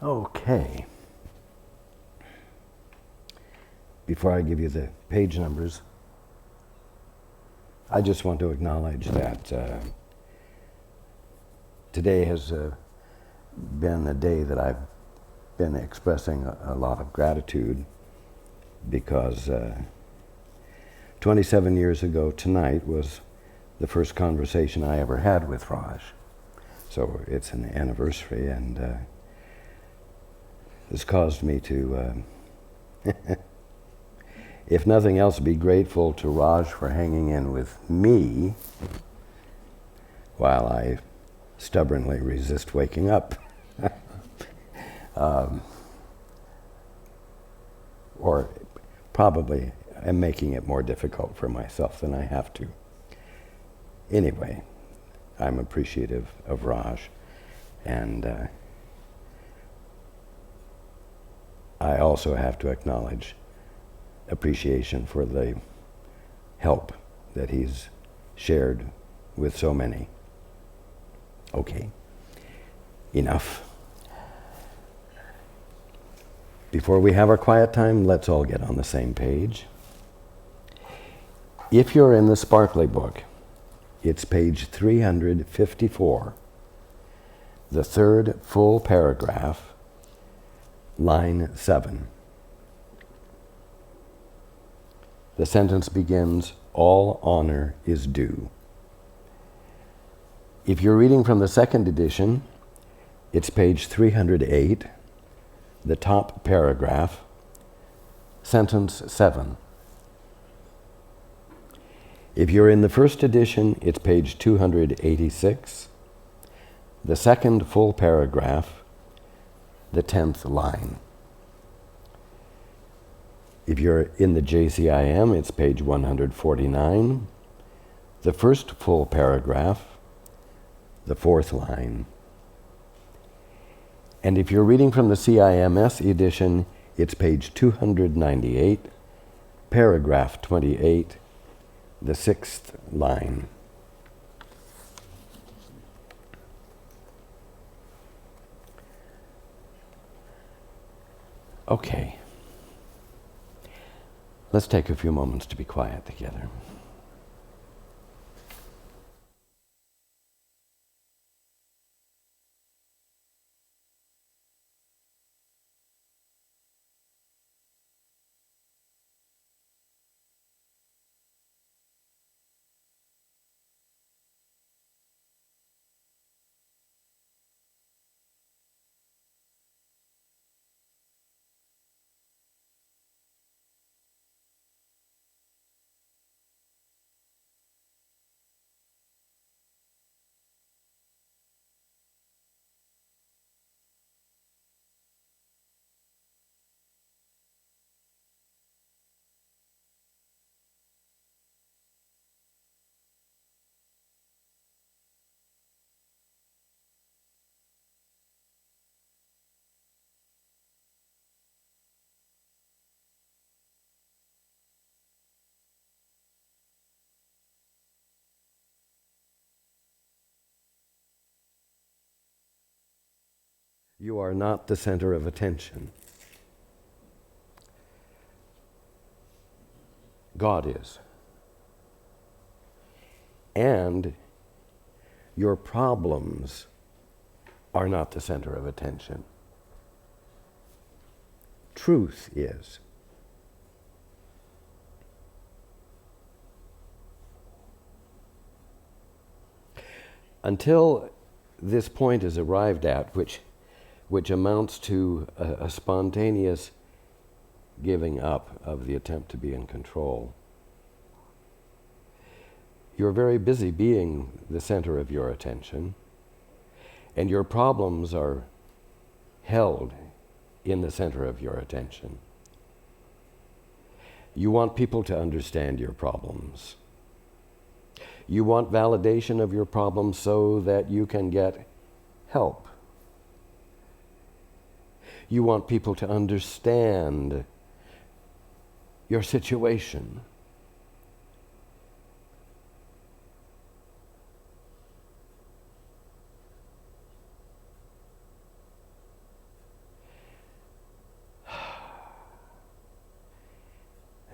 Okay. Before I give you the page numbers, I just want to acknowledge that today has been a day that I've been expressing a lot of gratitude because 27 years ago tonight was the first conversation I ever had with Raj. So it's an anniversary, and this caused me to, if nothing else, be grateful to Raj for hanging in with me while I stubbornly resist waking up. Or probably am making it more difficult for myself than I have to. Anyway, I'm appreciative of Raj, and I also have to acknowledge appreciation for the help that he's shared with so many. Okay, enough. Before we have our quiet time, let's all get on the same page. If you're in the Sparkly book, it's page 354, the third full paragraph, line 7. The sentence begins, "All honor is due." If you're reading from the second edition, it's page 308, the top paragraph, sentence 7. If you're in the first edition, it's page 286, the second full paragraph, the 10th line. If you're in the JCIM, it's page 149, the first full paragraph, the 4th line. And if you're reading from the CIMS edition, it's page 298, paragraph 28, the 6th line. Okay. Let's take a few moments to be quiet together. You are not the center of attention. God is. And your problems are not the center of attention. Truth is. Until this point is arrived at, which amounts to a spontaneous giving up of the attempt to be in control, you're very busy being the center of your attention, and your problems are held in the center of your attention. You want people to understand your problems. You want validation of your problems so that you can get help. You want people to understand your situation.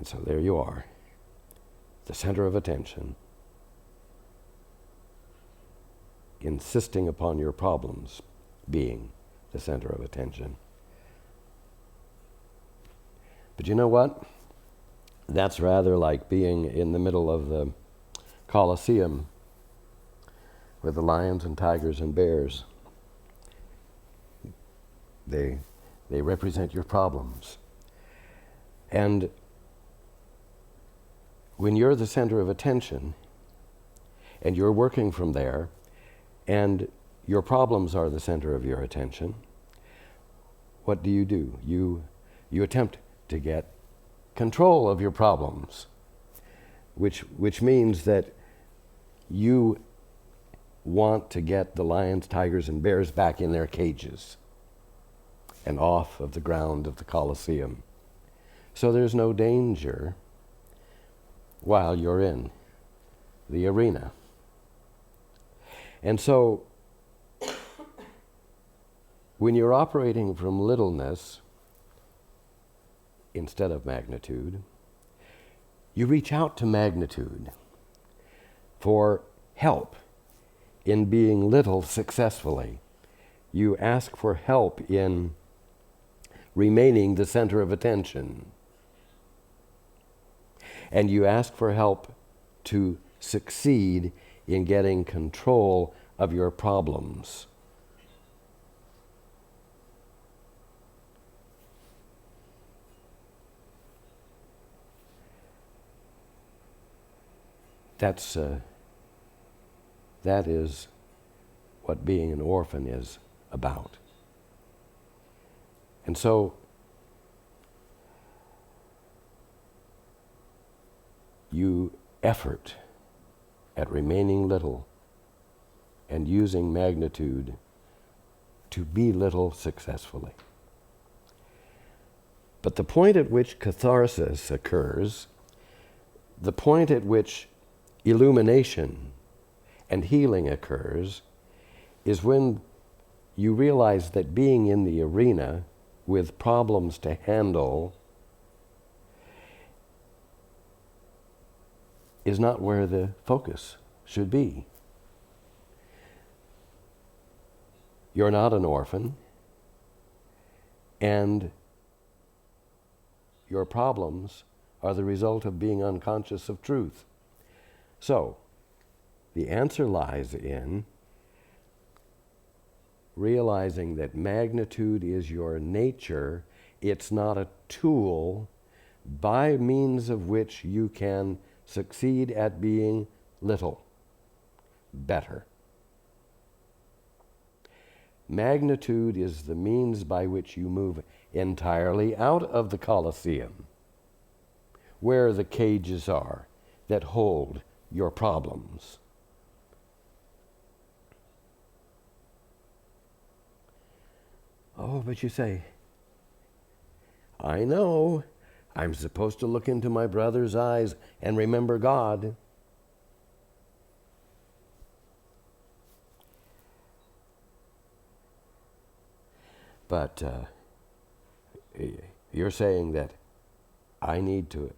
And so there you are, the center of attention, insisting upon your problems being the center of attention. But you know what? That's rather like being in the middle of the Colosseum with the lions and tigers and bears. They represent your problems. And when you're the center of attention and you're working from there and your problems are the center of your attention, what do? You attempt to get control of your problems, which means that you want to get the lions, tigers, and bears back in their cages and off of the ground of the Colosseum. So there's no danger while you're in the arena. And so when you're operating from littleness instead of magnitude, you reach out to magnitude for help in being little successfully. You ask for help in remaining the center of attention. And you ask for help to succeed in getting control of your problems. That is what being an orphan is about. And so you effort at remaining little and using magnitude to be little successfully. But the point at which catharsis occurs, the point at which illumination and healing occurs, is when you realize that being in the arena with problems to handle is not where the focus should be. You're not an orphan, and your problems are the result of being unconscious of truth. So, the answer lies in realizing that magnitude is your nature. It's not a tool by means of which you can succeed at being little, better. Magnitude is the means by which you move entirely out of the Colosseum, where the cages are that hold your problems. Oh, but you say, I know, I'm supposed to look into my brother's eyes and remember God. But you're saying that I need to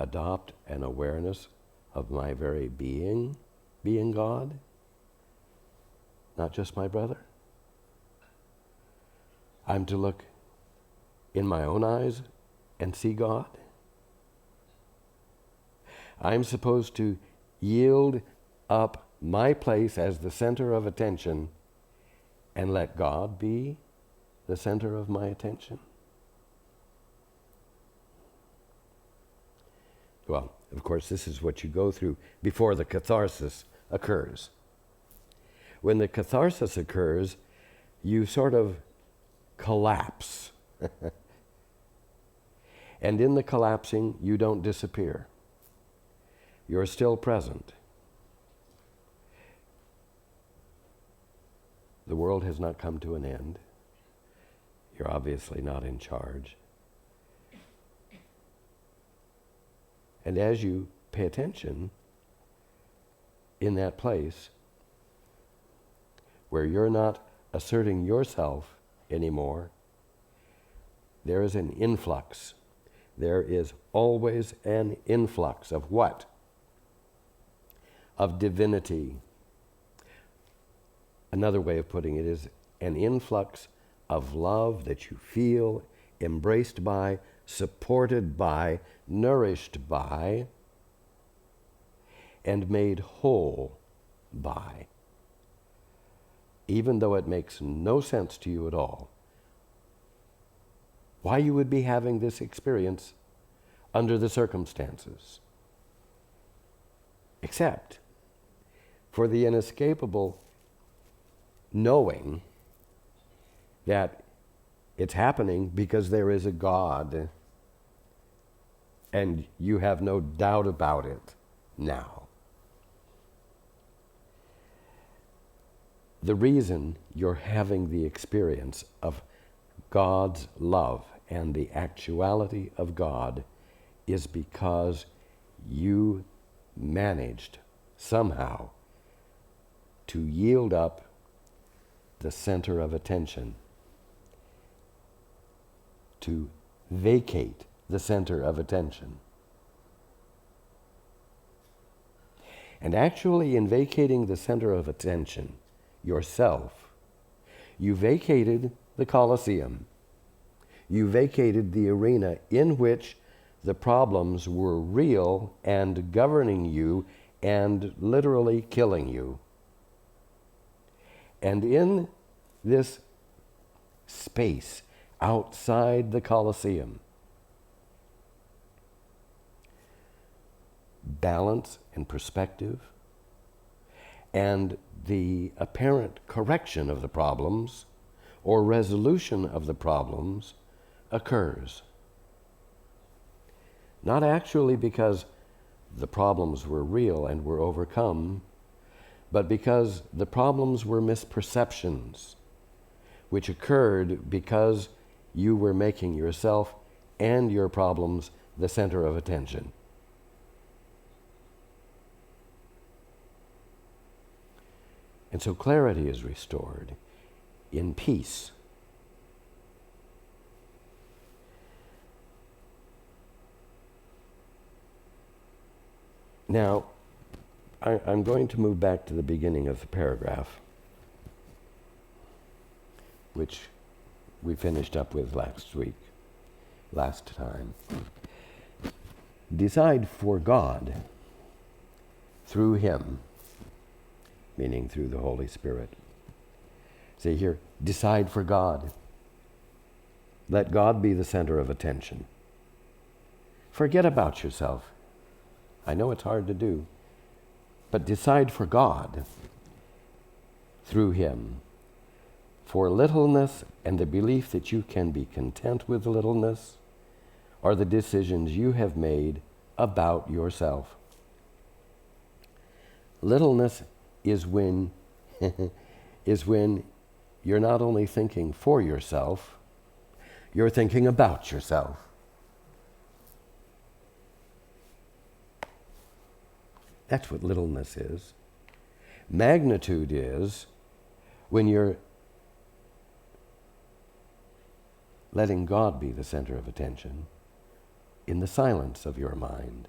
adopt an awareness of my very being God, not just my brother. I'm to look in my own eyes and see God. I'm supposed to yield up my place as the center of attention and let God be the center of my attention. Well, of course, this is what you go through before the catharsis occurs. When the catharsis occurs, you sort of collapse. And in the collapsing, you don't disappear. You're still present. The world has not come to an end. You're obviously not in charge. And as you pay attention in that place where you're not asserting yourself anymore, there is an influx. there is always an influx of what? Of divinity. Another way of putting it is an influx of love that you feel embraced by, supported by, nourished by, and made whole by. Even though it makes no sense to you at all, why you would be having this experience under the circumstances. Except for the inescapable knowing that it's happening because there is a God, and you have no doubt about it now. The reason you're having the experience of God's love and the actuality of God is because you managed somehow to yield up the center of attention, to vacate the center of attention. And actually, in vacating the center of attention, yourself, you vacated the Colosseum. You vacated the arena in which the problems were real and governing you and literally killing you. And in this space outside the Colosseum, balance and perspective and the apparent correction of the problems or resolution of the problems occurs. Not actually because the problems were real and were overcome, but because the problems were misperceptions, which occurred because you were making yourself and your problems the center of attention. And so clarity is restored in peace. Now, I'm going to move back to the beginning of the paragraph, which we finished up with last time. Decide for God through Him, meaning through the Holy Spirit. See here, decide for God. Let God be the center of attention. Forget about yourself. I know it's hard to do, but decide for God through Him. For littleness and the belief that you can be content with littleness are the decisions you have made about yourself. Littleness is when you're not only thinking for yourself, you're thinking about yourself. That's what littleness is. Magnitude is when you're letting God be the center of attention in the silence of your mind.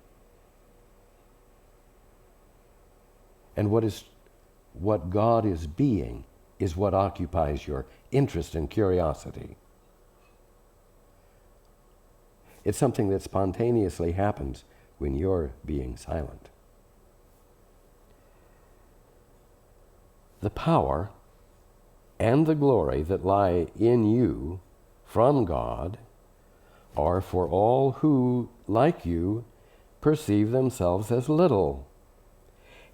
And what God is being is what occupies your interest and curiosity. It's something that spontaneously happens when you're being silent. The power and the glory that lie in you from God are for all who, like you, perceive themselves as little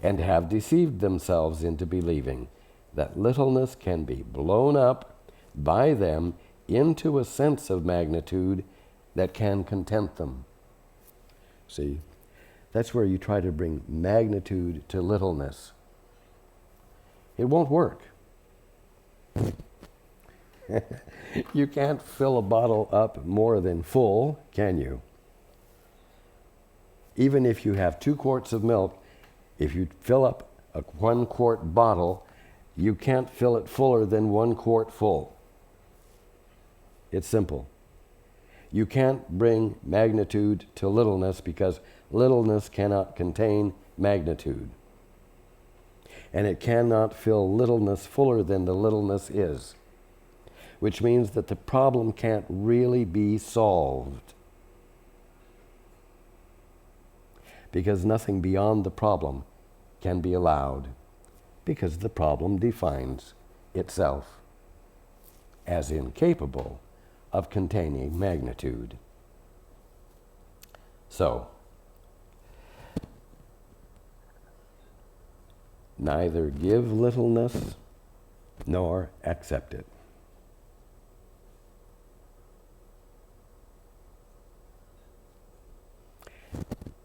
and have deceived themselves into believing that littleness can be blown up by them into a sense of magnitude that can content them. See, that's where you try to bring magnitude to littleness. It won't work. You can't fill a bottle up more than full, can you? Even if you have 2 quarts of milk, if you fill up a 1-quart bottle, you can't fill it fuller than 1 quart full. It's simple. You can't bring magnitude to littleness because littleness cannot contain magnitude. And it cannot fill littleness fuller than the littleness is, which means that the problem can't really be solved because nothing beyond the problem can be allowed, because the problem defines itself as incapable of containing magnitude. So, neither give littleness nor accept it.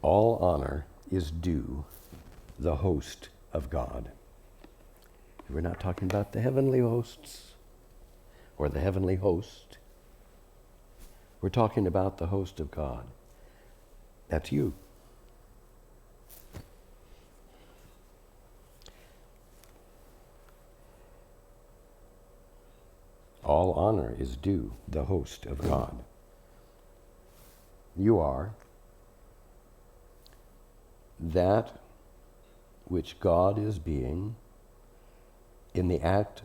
All honor is due the host of God. We're not talking about the heavenly hosts or the heavenly host. We're talking about the host of God. That's you. All honor is due the host of God. You are that which God is being in the act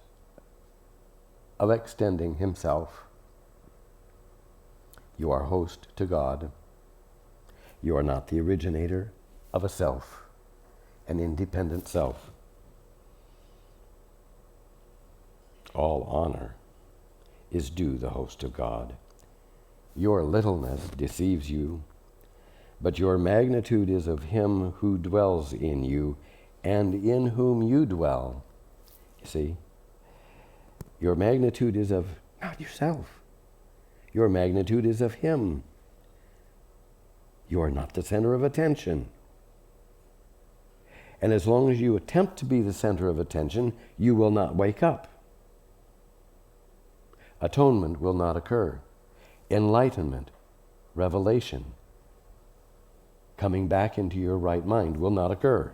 of extending himself. You are host to God. You are not the originator of a self, an independent self. All honor is due the host of God. Your littleness deceives you, but your magnitude is of him who dwells in you and in whom you dwell. You see, your magnitude is of not yourself. Your magnitude is of him. You are not the center of attention. And as long as you attempt to be the center of attention, you will not wake up. Atonement will not occur. Enlightenment, revelation, coming back into your right mind will not occur.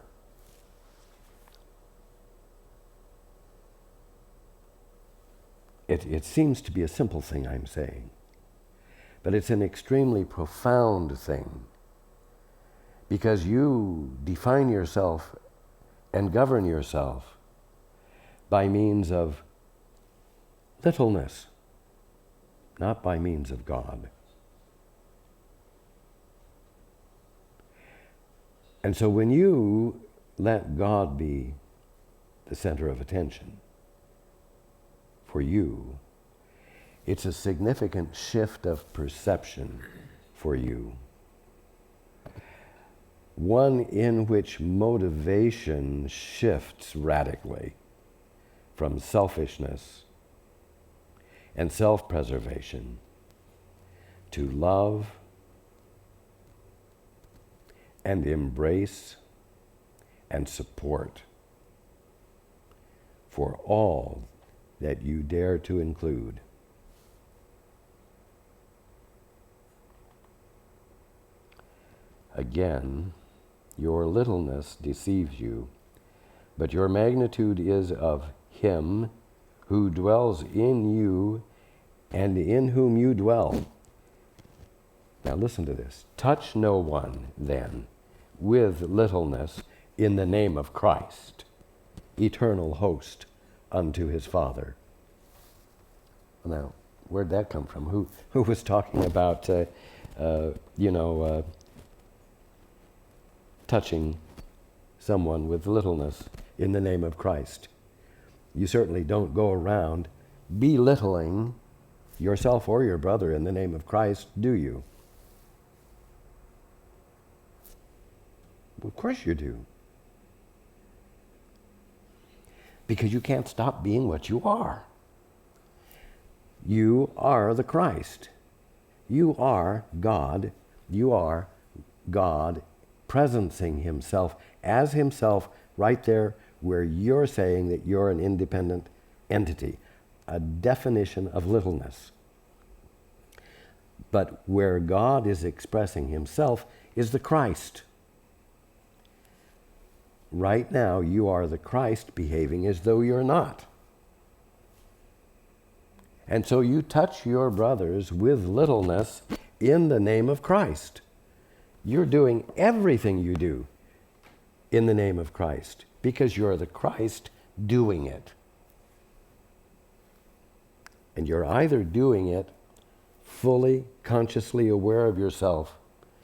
It seems to be a simple thing I'm saying, but it's an extremely profound thing, because you define yourself and govern yourself by means of littleness, not by means of God. And so when you let God be the center of attention for you, it's a significant shift of perception for you. One in which motivation shifts radically from selfishness and self-preservation to love and embrace and support for all that you dare to include. Again, your littleness deceives you, but your magnitude is of him who dwells in you and in whom you dwell. Now listen to this. Touch no one, then, with littleness in the name of Christ, eternal host unto his Father. Now, where'd that come from? Who was talking about, touching someone with littleness in the name of Christ? You certainly don't go around belittling yourself or your brother in the name of Christ, do you? Well, of course you do. Because you can't stop being what you are. You are the Christ. You are God. You are God presencing himself as himself right there where you're saying that you're an independent entity, a definition of littleness. But where God is expressing himself is the Christ. Right now, you are the Christ behaving as though you're not. And so you touch your brothers with littleness in the name of Christ. You're doing everything you do in the name of Christ because you're the Christ doing it. And you're either doing it fully, consciously aware of yourself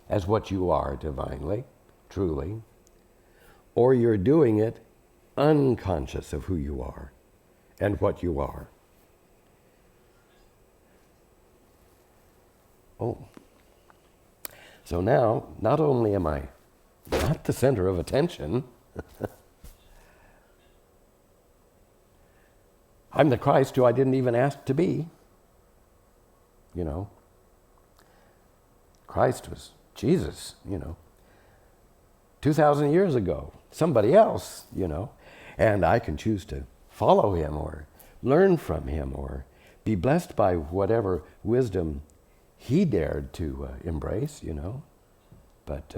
as what you are divinely, truly, or you're doing it unconscious of who you are and what you are. Oh. So now, not only am I not the center of attention, I'm the Christ who I didn't even ask to be. You know, Christ was Jesus, 2,000 years ago, somebody else, and I can choose to follow him or learn from him or be blessed by whatever wisdom he dared to embrace, But,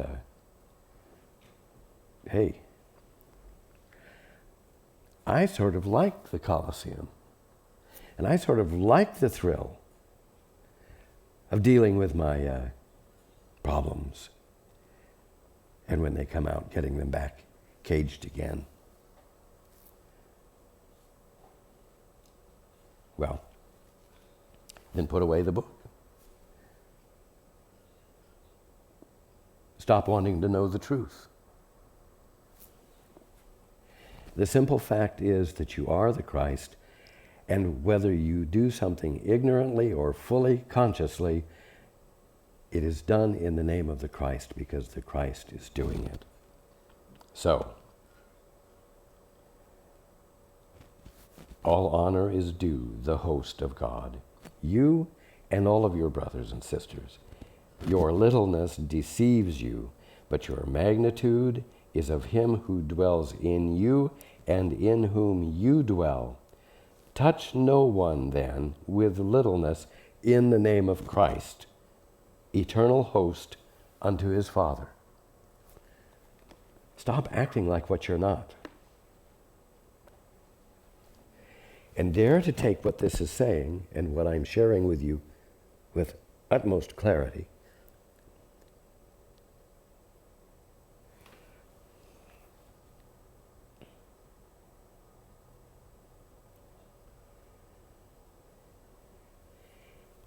hey, I sort of like the Colosseum. And I sort of like the thrill of dealing with my problems. And when they come out, getting them back caged again. Well, then put away the book. Stop wanting to know the truth. The simple fact is that you are the Christ, and whether you do something ignorantly or fully consciously, it is done in the name of the Christ because the Christ is doing it. So, all honor is due the host of God, you and all of your brothers and sisters. Your littleness deceives you, but your magnitude is of him who dwells in you and in whom you dwell. Touch no one, then, with littleness in the name of Christ, eternal host unto his Father. Stop acting like what you're not. And dare to take what this is saying and what I'm sharing with you with utmost clarity.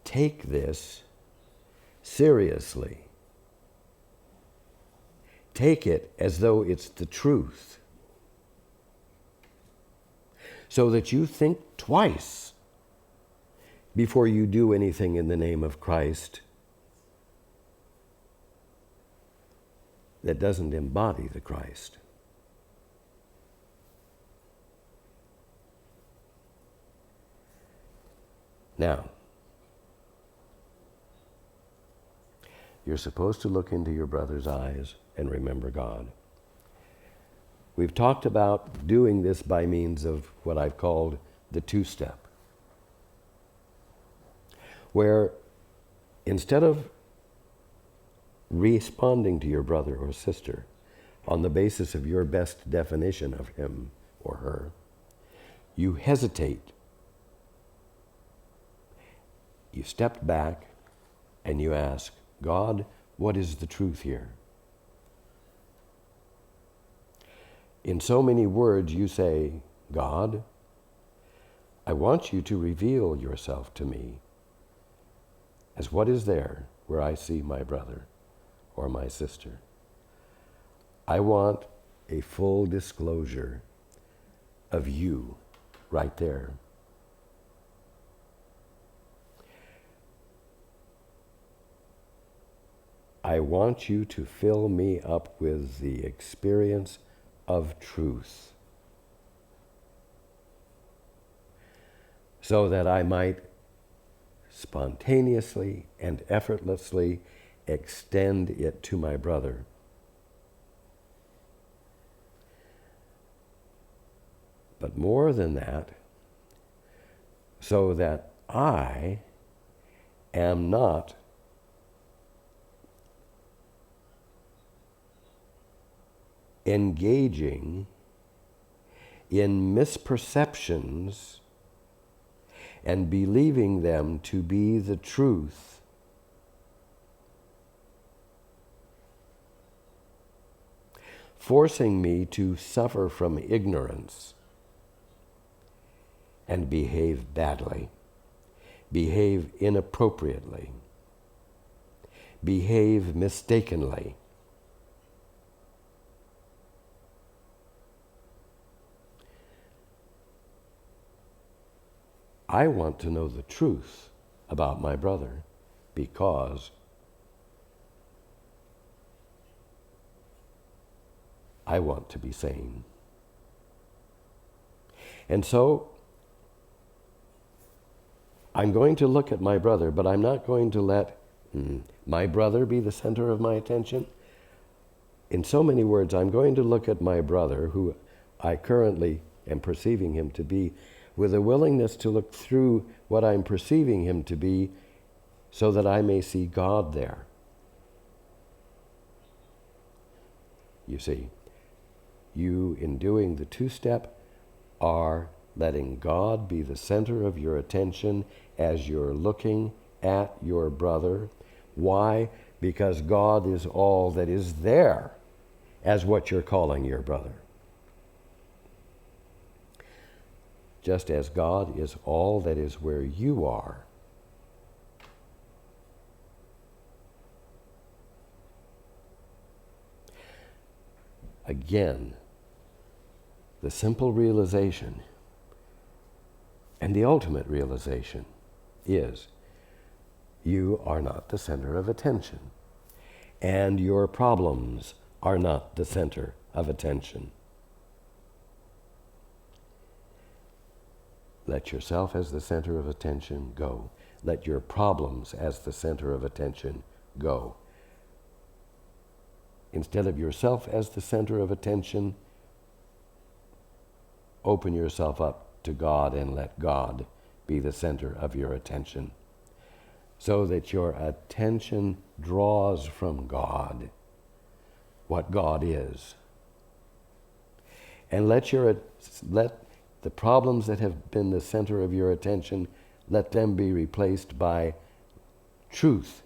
Take this seriously. Take it as though it's the truth, so that you think twice before you do anything in the name of Christ that doesn't embody the Christ. Now, you're supposed to look into your brother's eyes and remember God. We've talked about doing this by means of what I've called the two-step, where instead of responding to your brother or sister on the basis of your best definition of him or her, you hesitate. You step back and you ask, God, what is the truth here? In so many words, you say, God, I want you to reveal yourself to me as what is there where I see my brother or my sister. I want a full disclosure of you right there. I want you to fill me up with the experience of truth so that I might spontaneously and effortlessly extend it to my brother. But more than that, so that I am not engaging in misperceptions and believing them to be the truth, forcing me to suffer from ignorance and behave badly, behave inappropriately, behave mistakenly. I want to know the truth about my brother because I want to be sane. And so I'm going to look at my brother, but I'm not going to let my brother be the center of my attention. In so many words, I'm going to look at my brother, who I currently am perceiving him to be, with a willingness to look through what I'm perceiving him to be so that I may see God there. You see, you, in doing the two-step, are letting God be the center of your attention as you're looking at your brother. Why? Because God is all that is there as what you're calling your brother. Just as God is all that is where you are. Again, the simple realization and the ultimate realization is you are not the center of attention, and your problems are not the center of attention. Let yourself as the center of attention go. Let your problems as the center of attention go. Instead of yourself as the center of attention, open yourself up to God and let God be the center of your attention, so that your attention draws from God what God is. And let the problems that have been the center of your attention, let them be replaced by truth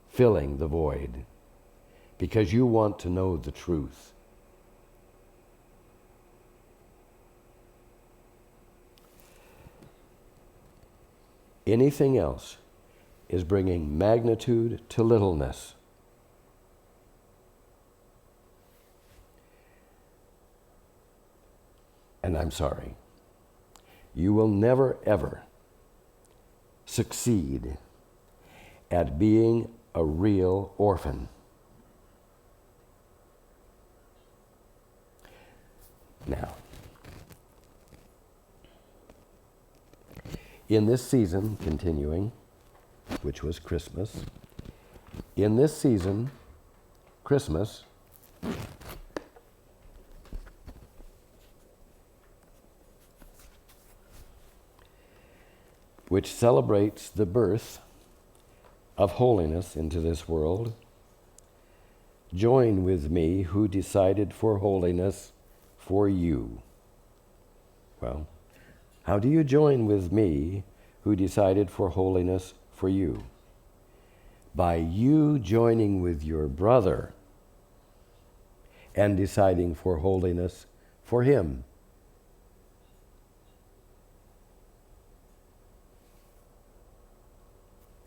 filling the void, because you want to know the truth. Anything else is bringing magnitude to littleness. And I'm sorry, you will never, ever succeed at being a real orphan. Now, in this season, continuing, which was Christmas, in this season, Christmas, which celebrates the birth of holiness into this world, join with me who decided for holiness for you. Well, how do you join with me who decided for holiness for you? By you joining with your brother and deciding for holiness for him.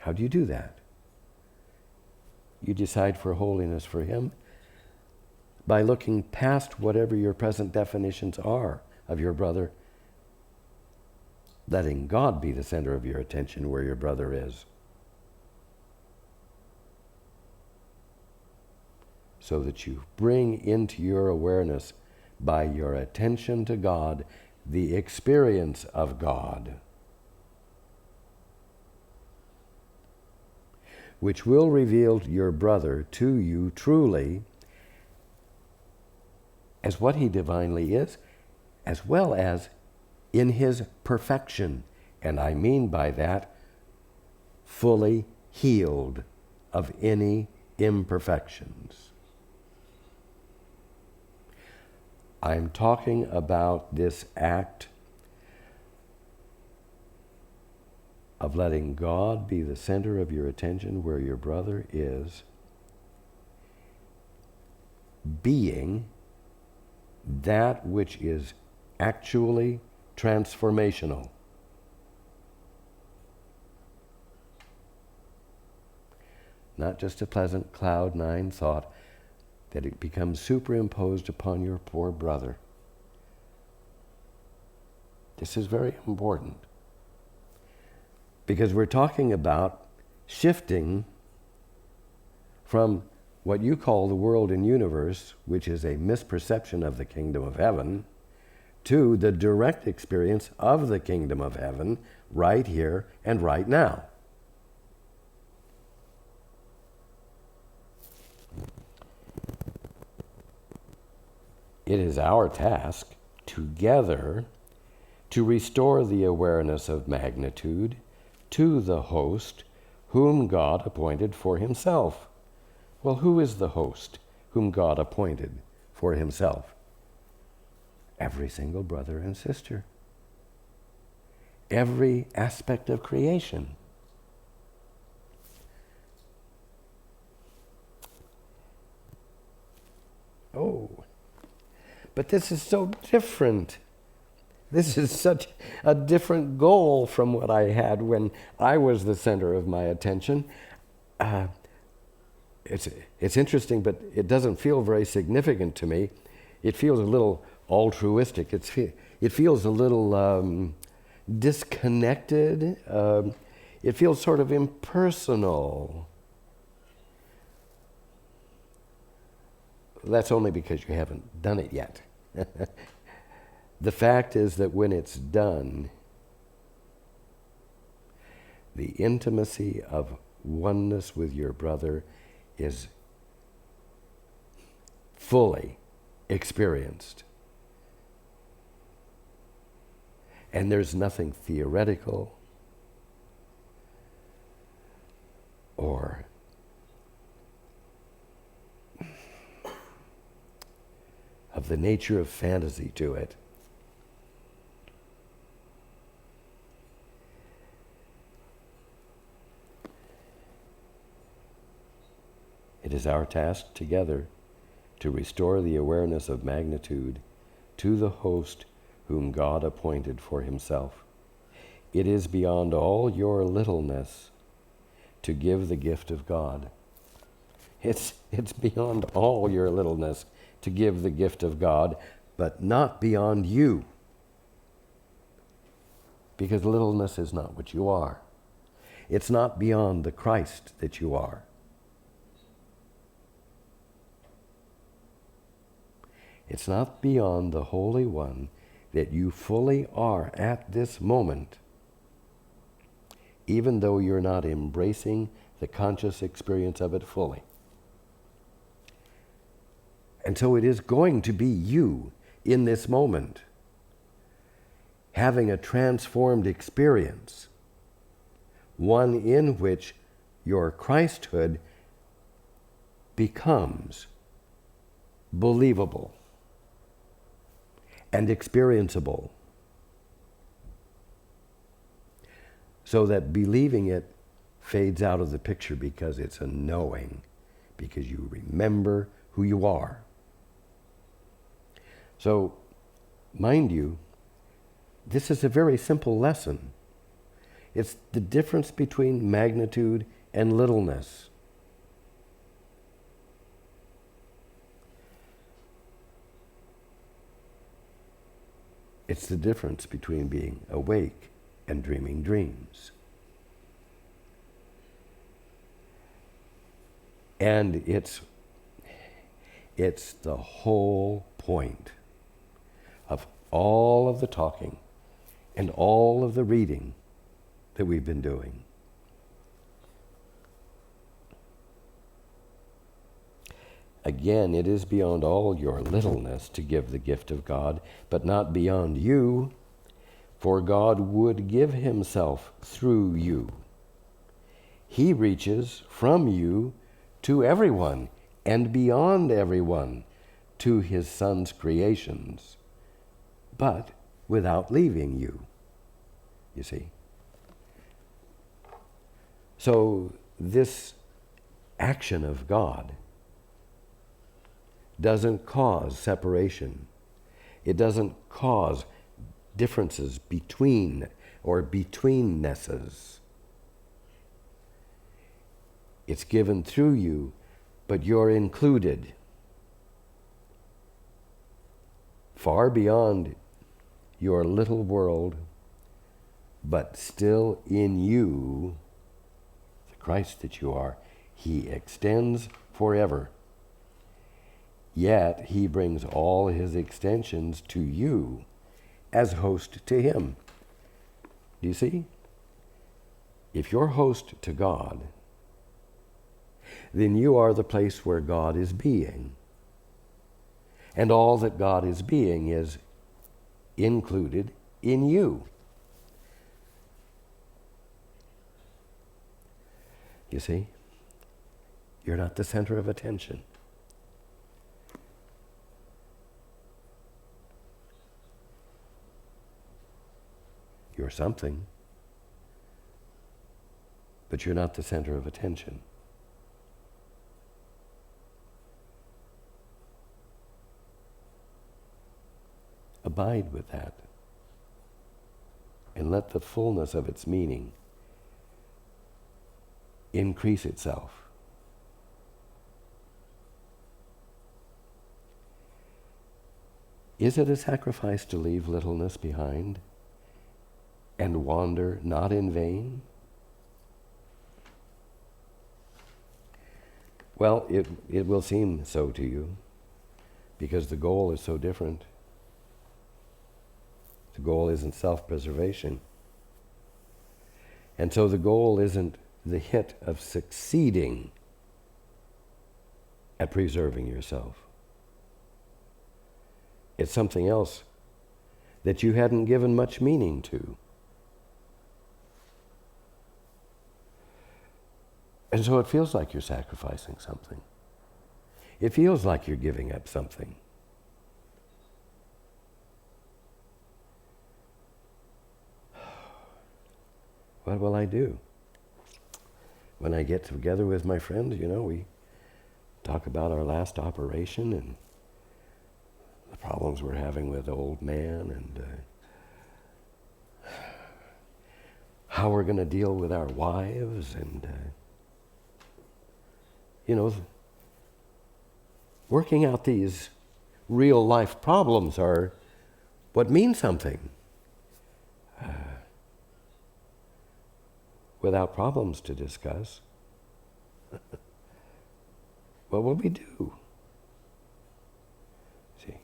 How do you do that? You decide for holiness for him by looking past whatever your present definitions are of your brother, letting God be the center of your attention where your brother is, so that you bring into your awareness, by your attention to God, the experience of God, which will reveal your brother to you truly as what he divinely is, as well as in his perfection. And I mean by that, fully healed of any imperfections. I'm talking about this act of letting God be the center of your attention where your brother is being that which is actually transformational. Not just a pleasant cloud nine thought, that it becomes superimposed upon your poor brother. This is very important, because we're talking about shifting from what you call the world and universe, which is a misperception of the kingdom of heaven, to the direct experience of the kingdom of heaven right here and right now. It is our task together to restore the awareness of magnitude to the host whom God appointed for himself. Well, who is the host whom God appointed for himself? Every single brother and sister. Every aspect of creation. Oh, but this is so different. This is such a different goal from what I had when I was the center of my attention. It's interesting, but it doesn't feel very significant to me. It feels a little altruistic. It feels a little disconnected. It feels sort of impersonal. That's only because you haven't done it yet. The fact is that when it's done, the intimacy of oneness with your brother is fully experienced. And there's nothing theoretical or of the nature of fantasy to it. It is our task together to restore the awareness of magnitude to the host whom God appointed for himself. It is beyond all your littleness to give the gift of God. It's beyond all your littleness to give the gift of God, but not beyond you. Because littleness is not what you are. It's not beyond the Christ that you are. It's not beyond the Holy One that you fully are at this moment, even though you're not embracing the conscious experience of it fully. And so it is going to be you in this moment, having a transformed experience, one in which your Christhood becomes believable and experienceable, so that believing it fades out of the picture because it's a knowing, because you remember who you are. So, mind you, this is a very simple lesson. It's the difference between magnitude and littleness. It's the difference between being awake and dreaming dreams. And it's the whole point of all of the talking and all of the reading that we've been doing. Again, it is beyond all your littleness to give the gift of God, but not beyond you, for God would give himself through you. He reaches from you to everyone and beyond everyone to his Son's creations, but without leaving you, you see. So this action of God doesn't cause separation. It doesn't cause differences between or betweennesses. It's given through you, but you're included. Far beyond your little world, but still in you, the Christ that you are, he extends forever. Yet he brings all his extensions to you as host to him. Do you see? If you're host to God, then you are the place where God is being. And all that God is being is included in you. You see? You're not the center of attention. You're something, but you're not the center of attention. Abide with that and let the fullness of its meaning increase itself. Is it a sacrifice to leave littleness behind and wander not in vain? Well, it will seem so to you because the goal is so different. The goal isn't self-preservation. And so the goal isn't the hit of succeeding at preserving yourself. It's something else that you hadn't given much meaning to. And so it feels like you're sacrificing something. It feels like you're giving up something. What will I do? When I get together with my friends, we talk about our last operation and the problems we're having with old man and how we're going to deal with our wives and, working out these real life problems are what means something. Without problems to discuss, what will we do? See,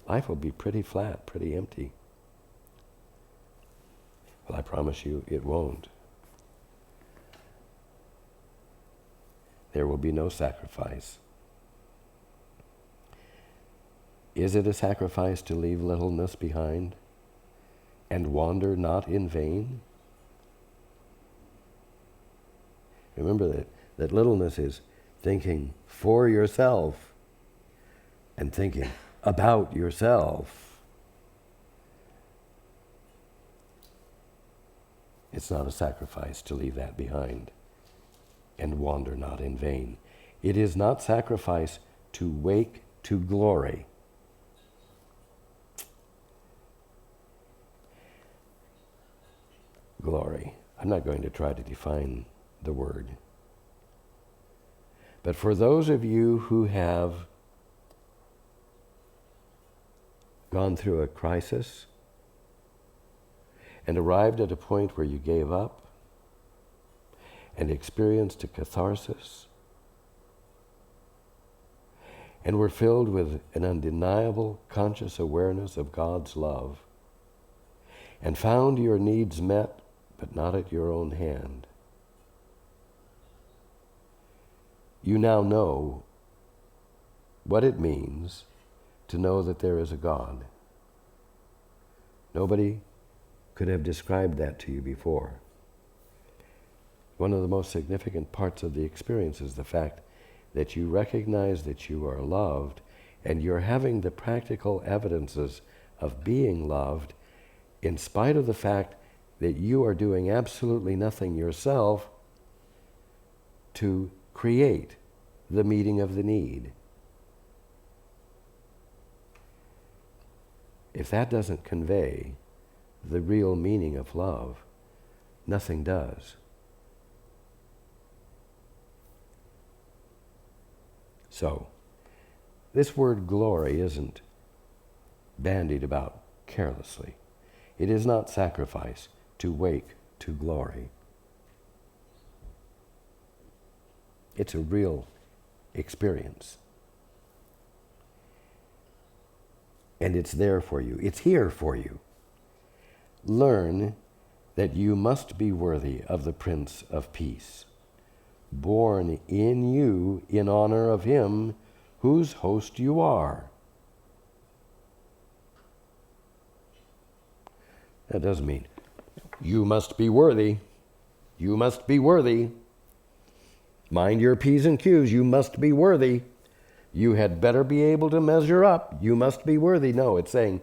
life will be pretty flat, pretty empty. Well, I promise you it won't. There will be no sacrifice. Is it a sacrifice to leave littleness behind and wander not in vain? Remember that littleness is thinking for yourself and thinking about yourself. It's not a sacrifice to leave that behind and wander not in vain. It is not sacrifice to wake to glory. Glory. I'm not going to try to define the word. But for those of you who have gone through a crisis and arrived at a point where you gave up and experienced a catharsis and were filled with an undeniable conscious awareness of God's love and found your needs met but not at your own hand, you now know what it means to know that there is a God. Nobody could have described that to you before. One of the most significant parts of the experience is the fact that you recognize that you are loved and you're having the practical evidences of being loved in spite of the fact that you are doing absolutely nothing yourself to create the meeting of the need. If that doesn't convey the real meaning of love, nothing does. So, this word glory isn't bandied about carelessly. It is not sacrifice to wake to glory. It's a real experience. And it's there for you. It's here for you. Learn that you must be worthy of the Prince of Peace, born in you in honor of him whose host you are. That doesn't mean you must be worthy. You must be worthy. Mind your P's and Q's. You must be worthy. You had better be able to measure up. You must be worthy. No, it's saying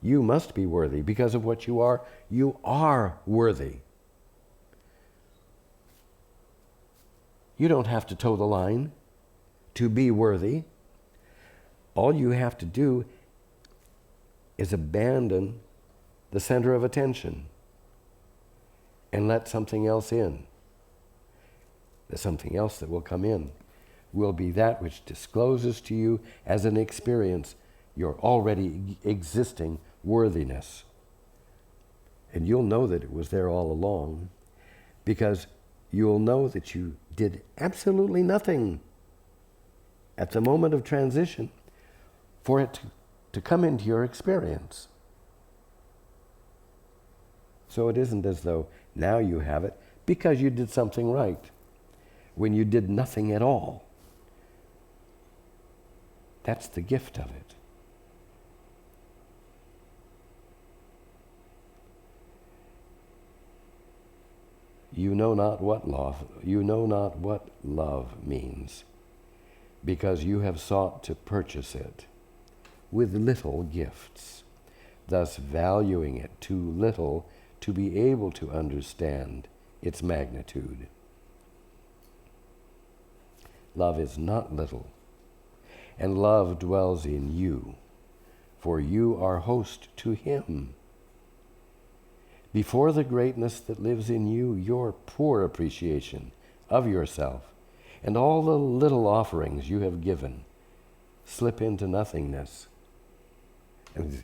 you must be worthy because of what you are. You are worthy. You don't have to toe the line to be worthy. All you have to do is abandon the center of attention and let something else in. The something else that will come in will be that which discloses to you as an experience your already existing worthiness. And you'll know that it was there all along, because you'll know that you did absolutely nothing at the moment of transition for it to come into your experience. So it isn't as though now you have it because you did something right, when you did nothing at all. That's the gift of it. You know not what love means, because you have sought to purchase it with little gifts, thus valuing it too little to be able to understand its magnitude. Love is not little, and love dwells in you, for you are host to him. Before the greatness that lives in you, your poor appreciation of yourself and all the little offerings you have given slip into nothingness. And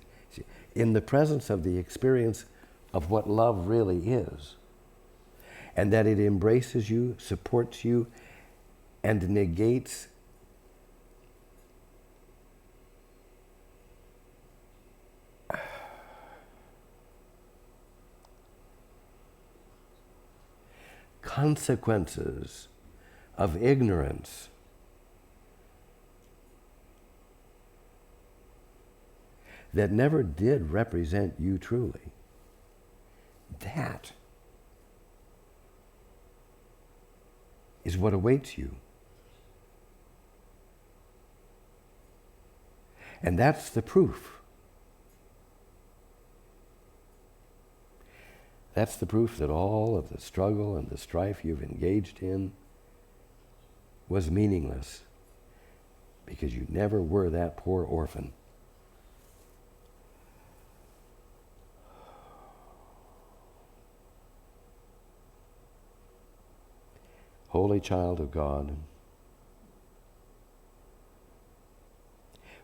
in the presence of the experience of what love really is, and that it embraces you, supports you, and negates consequences of ignorance, that never did represent you truly. That is what awaits you. And that's the proof. That's the proof that all of the struggle and the strife you've engaged in was meaningless, because you never were that poor orphan. Holy child of God,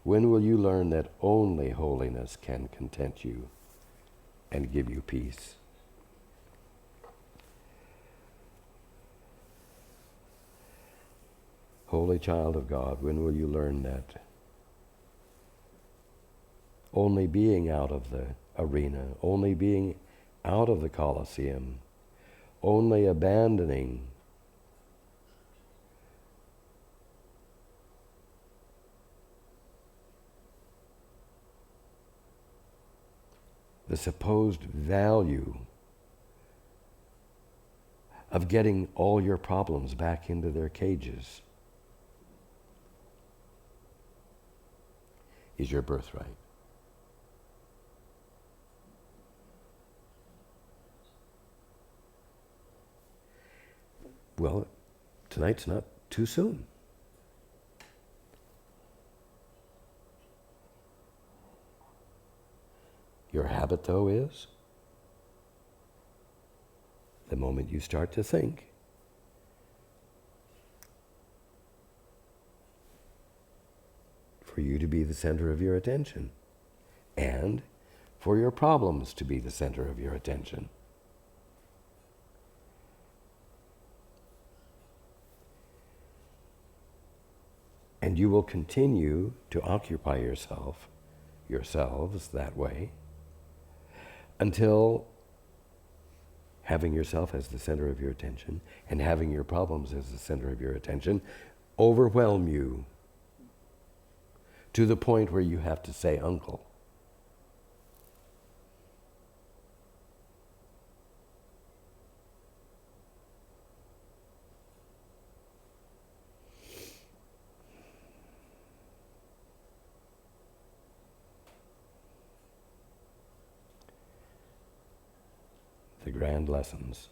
when will you learn that only holiness can content you and give you peace? Holy child of God, when will you learn that only being out of the arena, only being out of the Colosseum, only abandoning the supposed value of getting all your problems back into their cages is your birthright. Well, tonight's not too soon. Your habit, though, is the moment you start to think, for you to be the center of your attention, and for your problems to be the center of your attention. And you will continue to occupy yourselves that way, until having yourself as the center of your attention and having your problems as the center of your attention overwhelm you to the point where you have to say, "Uncle." The grand lessons.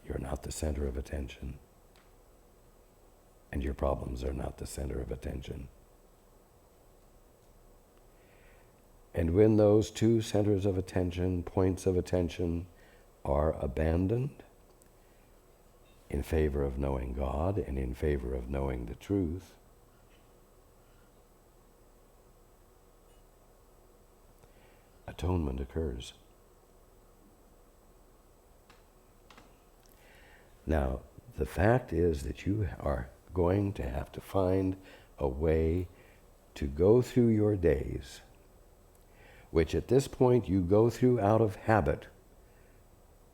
You're not the center of attention, and your problems are not the center of attention. And when those two centers of attention, points of attention, are abandoned in favor of knowing God and in favor of knowing the truth, atonement occurs. Now, the fact is that you are going to have to find a way to go through your days, which at this point you go through out of habit,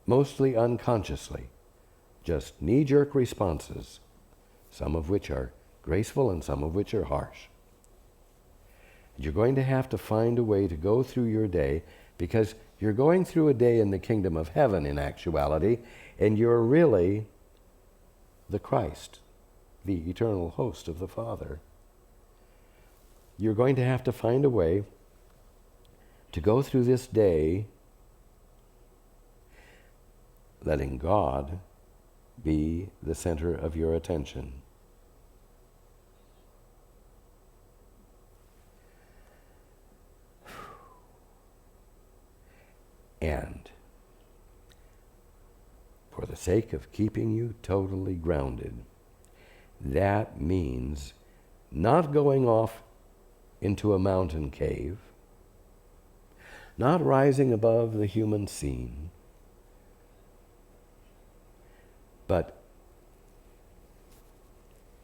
mostly unconsciously, just knee-jerk responses, some of which are graceful and some of which are harsh. You're going to have to find a way to go through your day, because you're going through a day in the kingdom of heaven in actuality, and you're really the Christ, the eternal host of the Father. You're going to have to find a way to go through this day letting God be the center of your attention. And for the sake of keeping you totally grounded, that means not going off into a mountain cave, not rising above the human scene, but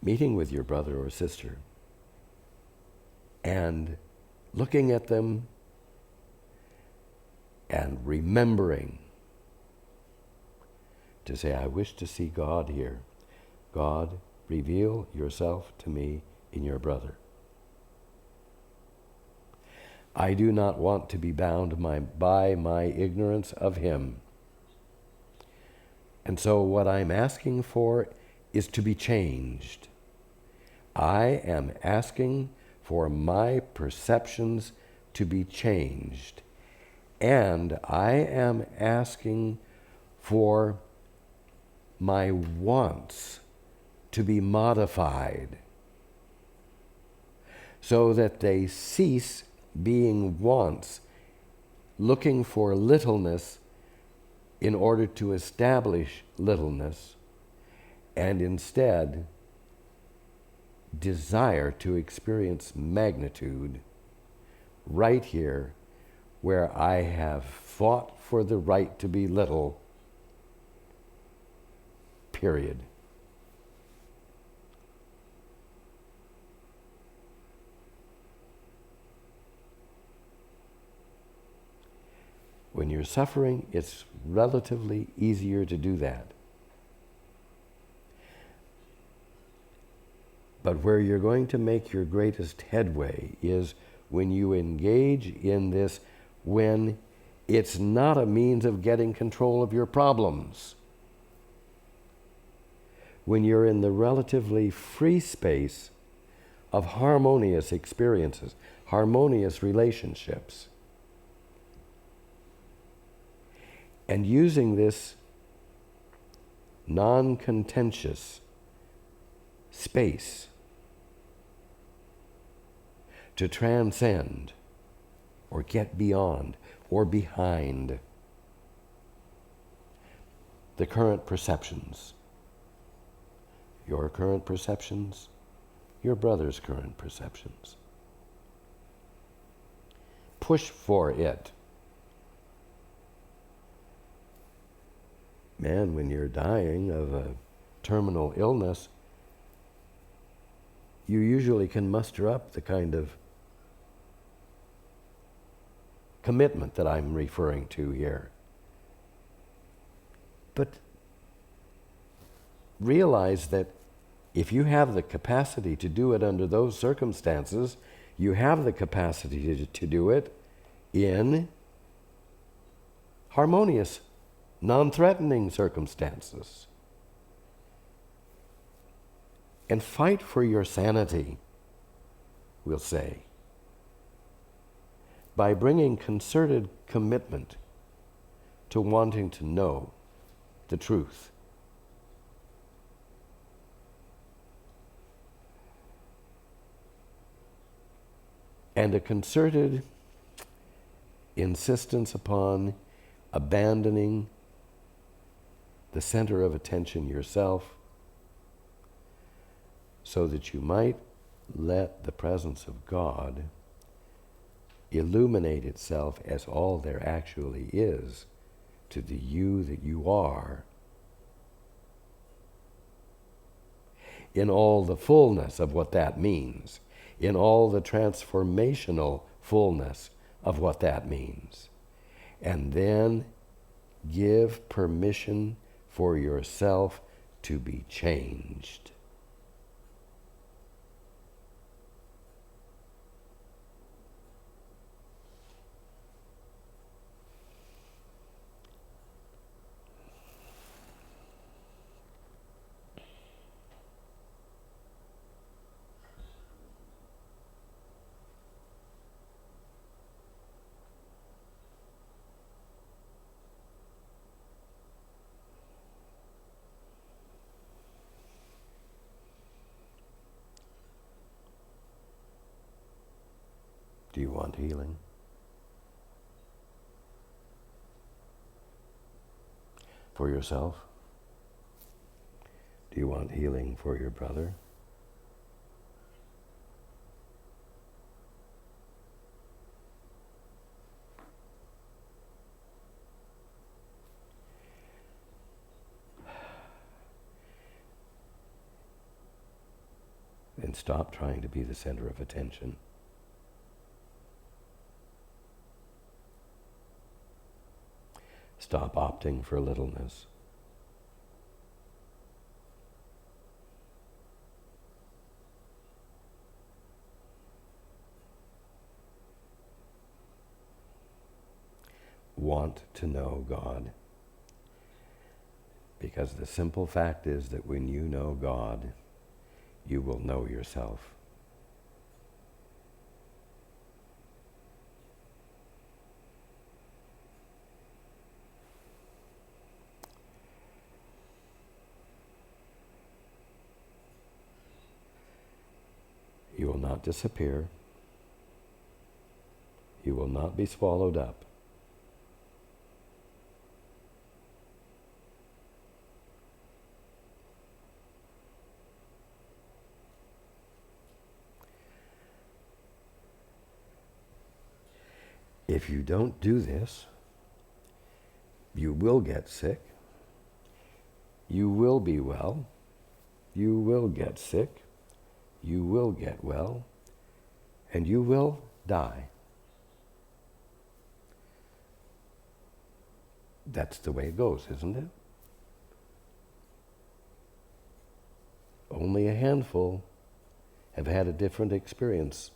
meeting with your brother or sister and looking at them and remembering to say, "I wish to see God here. God, reveal yourself to me in your brother. I do not want to be bound by my ignorance of him. And so what I'm asking for is to be changed. I am asking for my perceptions to be changed. And I am asking for my wants to be modified so that they cease being wants, looking for littleness in order to establish littleness, and instead desire to experience magnitude right here where I have fought for the right to be little, period. When you're suffering, it's relatively easier to do that. But where you're going to make your greatest headway is when you engage in this, when it's not a means of getting control of your problems. When you're in the relatively free space of harmonious experiences, harmonious relationships, and using this non-contentious space to transcend or get beyond or behind the current perceptions. Your current perceptions, your brother's current perceptions. Push for it. Man, when you're dying of a terminal illness, you usually can muster up the kind of commitment that I'm referring to here. But realize that if you have the capacity to do it under those circumstances, you have the capacity to do it in harmonious, non-threatening circumstances. And fight for your sanity, we'll say, by bringing concerted commitment to wanting to know the truth. And a concerted insistence upon abandoning the center of attention yourself so that you might let the presence of God illuminate itself as all there actually is to the you that you are, in all the fullness of what that means, in all the transformational fullness of what that means. And then give permission for yourself to be changed. Do you want healing? For yourself? Do you want healing for your brother? And stop trying to be the center of attention. Stop opting for littleness. Want to know God. Because the simple fact is that when you know God, you will know yourself. You will not disappear. You will not be swallowed up. If you don't do this, you will get sick. You will be well. You will get sick. You will get well. And you will die. That's the way it goes, isn't it? Only a handful have had a different experience.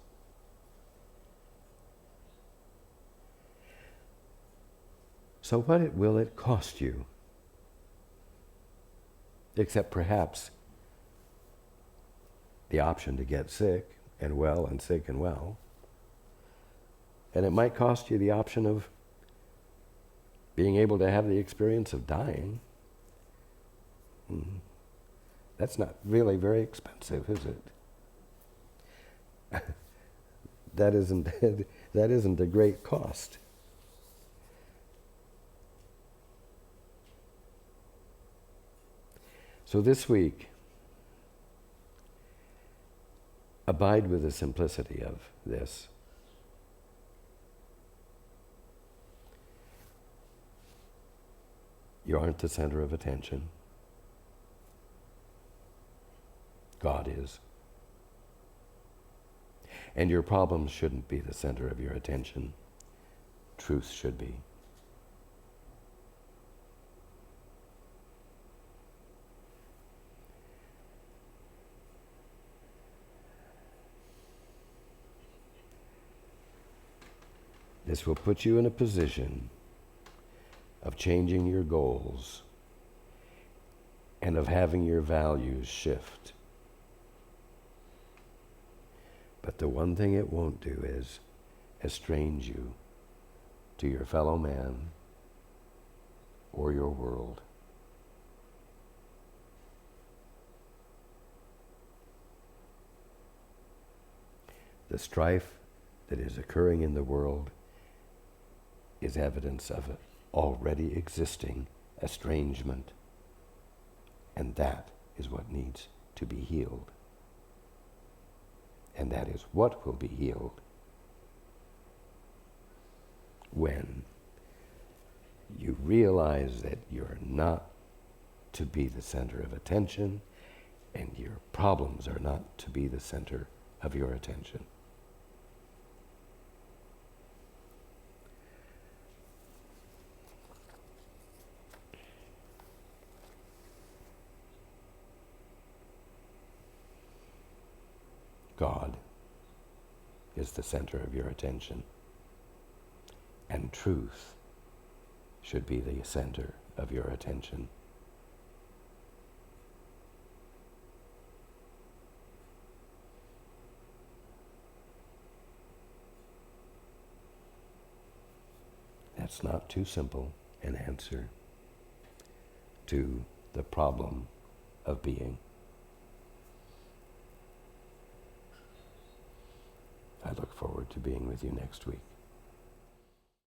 So what will it cost you? Except perhaps the option to get sick and well and sick and well. And it might cost you the option of being able to have the experience of dying. That's not really very expensive, is it? That isn't a great cost. So this week, abide with the simplicity of this. You aren't the center of attention. God is. And your problems shouldn't be the center of your attention. Truth should be. This will put you in a position of changing your goals and of having your values shift. But the one thing it won't do is estrange you to your fellow man or your world. The strife that is occurring in the world is evidence of an already existing estrangement, and that is what needs to be healed. And that is what will be healed when you realize that you're not to be the center of attention, and your problems are not to be the center of your attention. God is the center of your attention, and truth should be the center of your attention. That's not too simple an answer to the problem of being. I look forward to being with you next week.